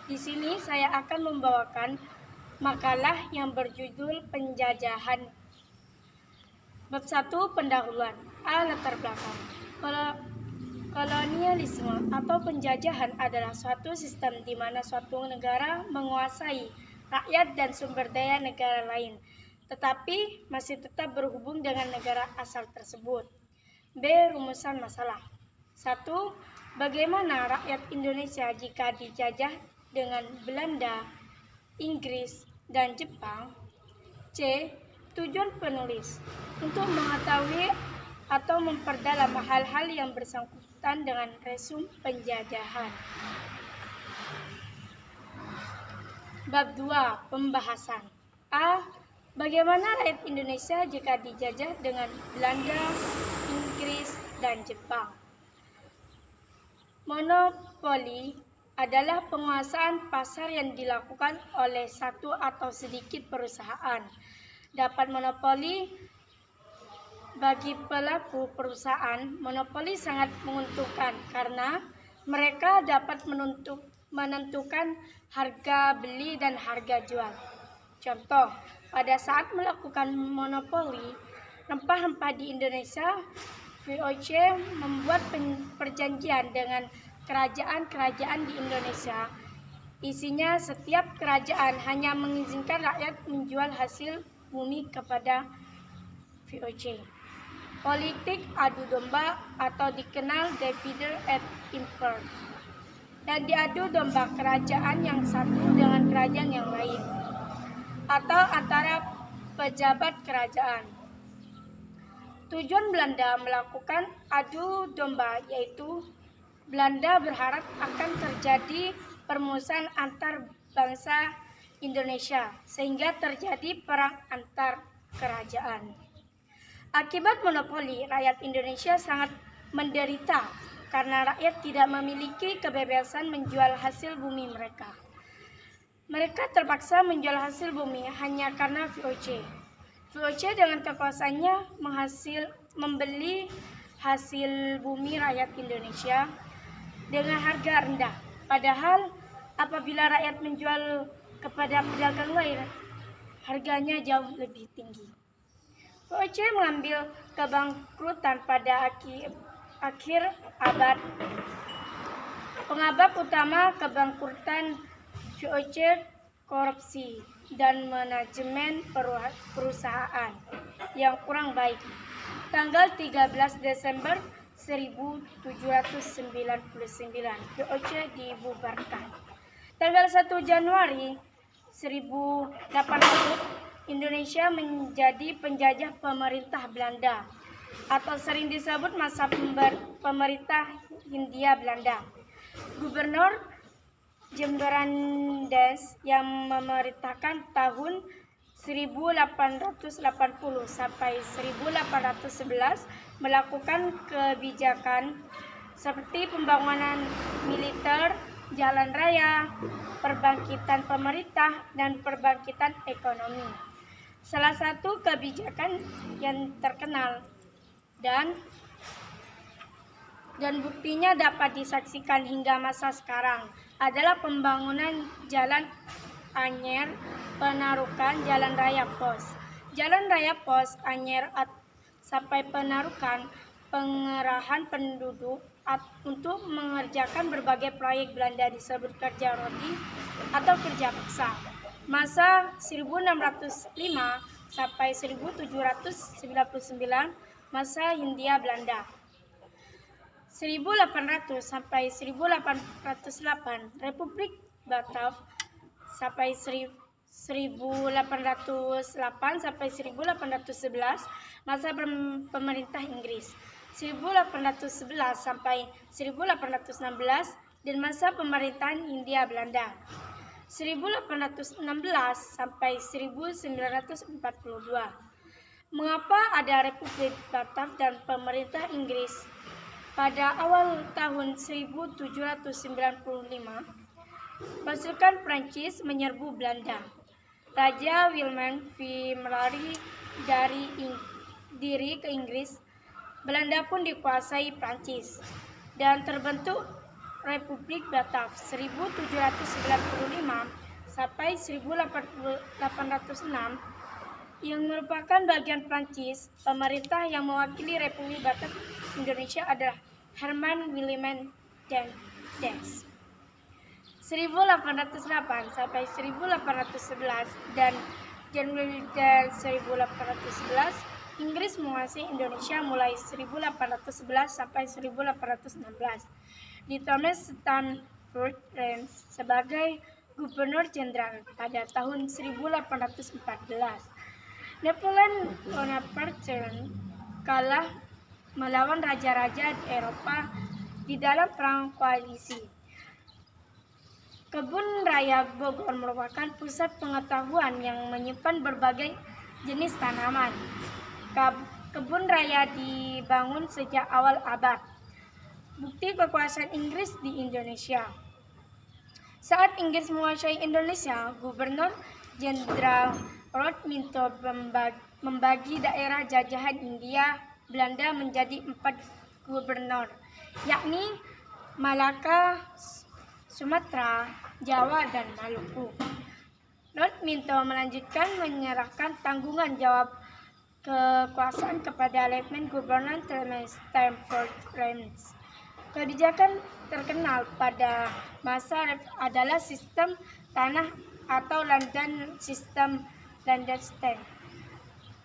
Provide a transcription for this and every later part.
Di sini saya akan membawakan makalah yang berjudul Penjajahan. Bab 1, Pendahuluan. Latar belakang. Kolonialisme atau penjajahan adalah suatu sistem di mana suatu negara menguasai rakyat dan sumber daya negara lain, tetapi masih tetap berhubung dengan negara asal tersebut. B. Rumusan masalah. 1. Bagaimana rakyat Indonesia jika dijajah dengan Belanda, Inggris, dan Jepang? C. Tujuan penulis untuk mengetahui atau memperdalam hal-hal yang bersangkutan dengan resum penjajahan. Bab 2. Pembahasan. A. Bagaimana rakyat Indonesia jika dijajah dengan Belanda, Inggris, dan Jepang? Monopoli adalah penguasaan pasar yang dilakukan oleh satu atau sedikit perusahaan. Dapat monopoli bagi pelaku perusahaan, monopoli sangat menguntungkan karena mereka dapat menentukan harga beli dan harga jual. Contoh, pada saat melakukan monopoli rempah-rempah di Indonesia, VOC membuat perjanjian dengan kerajaan-kerajaan di Indonesia. Isinya setiap kerajaan hanya mengizinkan rakyat menjual hasil bumi kepada VOC. Politik adu domba atau dikenal divide et impera, dan diadu domba kerajaan yang satu dengan kerajaan yang lain atau antara pejabat kerajaan. Tujuan Belanda melakukan adu domba yaitu Belanda berharap akan terjadi permusuhan antar bangsa Indonesia sehingga terjadi perang antar kerajaan. Akibat monopoli, rakyat Indonesia sangat menderita karena rakyat tidak memiliki kebebasan menjual hasil bumi mereka. Mereka terpaksa menjual hasil bumi hanya karena VOC. VOC dengan kekuasaannya membeli hasil bumi rakyat Indonesia dengan harga rendah. Padahal apabila rakyat menjual kepada pedagang lain, harganya jauh lebih tinggi. VOC mengambil kebangkrutan pada akhir abad. Penyebab utama kebangkrutan VOC korupsi dan manajemen perusahaan yang kurang baik. Tanggal 13 Desember 1799, VOC dibubarkan. Tanggal 1 Januari 1800, Indonesia menjadi penjajah pemerintah Belanda atau sering disebut masa pemerintah Hindia Belanda. Gubernur Jemberandes yang memerintahkan tahun 1880 sampai 1811 melakukan kebijakan seperti pembangunan militer, jalan raya, perbangkitan pemerintah, dan perbangkitan ekonomi. Salah satu kebijakan yang terkenal dan buktinya dapat disaksikan hingga masa sekarang adalah pembangunan Jalan Anyer Penarukan Jalan Raya Pos. Jalan Raya Pos Anyer sampai Penarukan pengerahan penduduk untuk mengerjakan berbagai proyek Belanda disebut kerja roti atau kerja paksa. Masa 1605 sampai 1799 masa Hindia Belanda. 1800 sampai 1808 Republik Batav sampai 1808 sampai 1811 masa pemerintah Inggris. 1811 sampai 1816 dan masa pemerintahan Hindia Belanda. 1816 sampai 1942. Mengapa ada Republik Batav dan pemerintah Inggris? Pada awal tahun 1795, pasukan Prancis menyerbu Belanda. Raja Wilhelm V melari dari diri ke Inggris. Belanda pun dikuasai Prancis dan terbentuk Republik Batak 1795 sampai 1806 yang merupakan bagian Prancis. Pemerintah yang mewakili Republik Batak Indonesia adalah Herman Willem Des 1808 sampai 1811 dan Januari 1811. Inggris menguasai Indonesia mulai 1811 sampai 1816. Di Thomas Stanford Rains sebagai Gubernur Jenderal pada tahun 1814. Napoleon Bonaparte kalah melawan raja-raja di Eropa di dalam perang koalisi. Kebun Raya Bogor merupakan pusat pengetahuan yang menyimpan berbagai jenis tanaman. Kebun raya dibangun sejak awal abad. Bukti kekuasaan Inggris di Indonesia. Saat Inggris menguasai Indonesia, Gubernur Jenderal Lord Minto membagi daerah jajahan Hindia Belanda menjadi 4 gubernur, yakni Malaka, Sumatera, Jawa, dan Maluku. Lord Minto melanjutkan menyerahkan tanggungan jawab kekuasaan kepada Lieutenant Governor Thomas Stanford Rains. Kebijakan terkenal pada masa adalah sistem tanah atau London System Landesstand.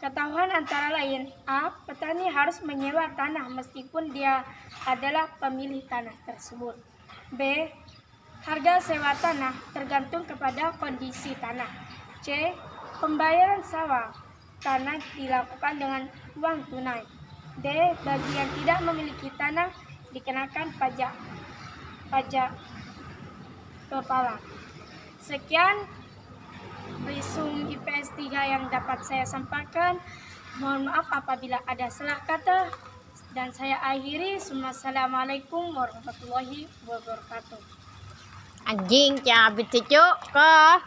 Ketahuan antara lain: A. Petani harus menyewa tanah meskipun dia adalah pemilik tanah tersebut. B. Harga sewa tanah tergantung kepada kondisi tanah. C. Pembayaran sewa tanah dilakukan dengan uang tunai. D. Bagi yang tidak memiliki tanah dikenakan pajak kepala. Sekian resume IPS 3 yang dapat saya sampaikan. Mohon maaf apabila ada salah kata dan saya akhiri. Assalamualaikum warahmatullahi wabarakatuh. Anjing cabut cucuk kah?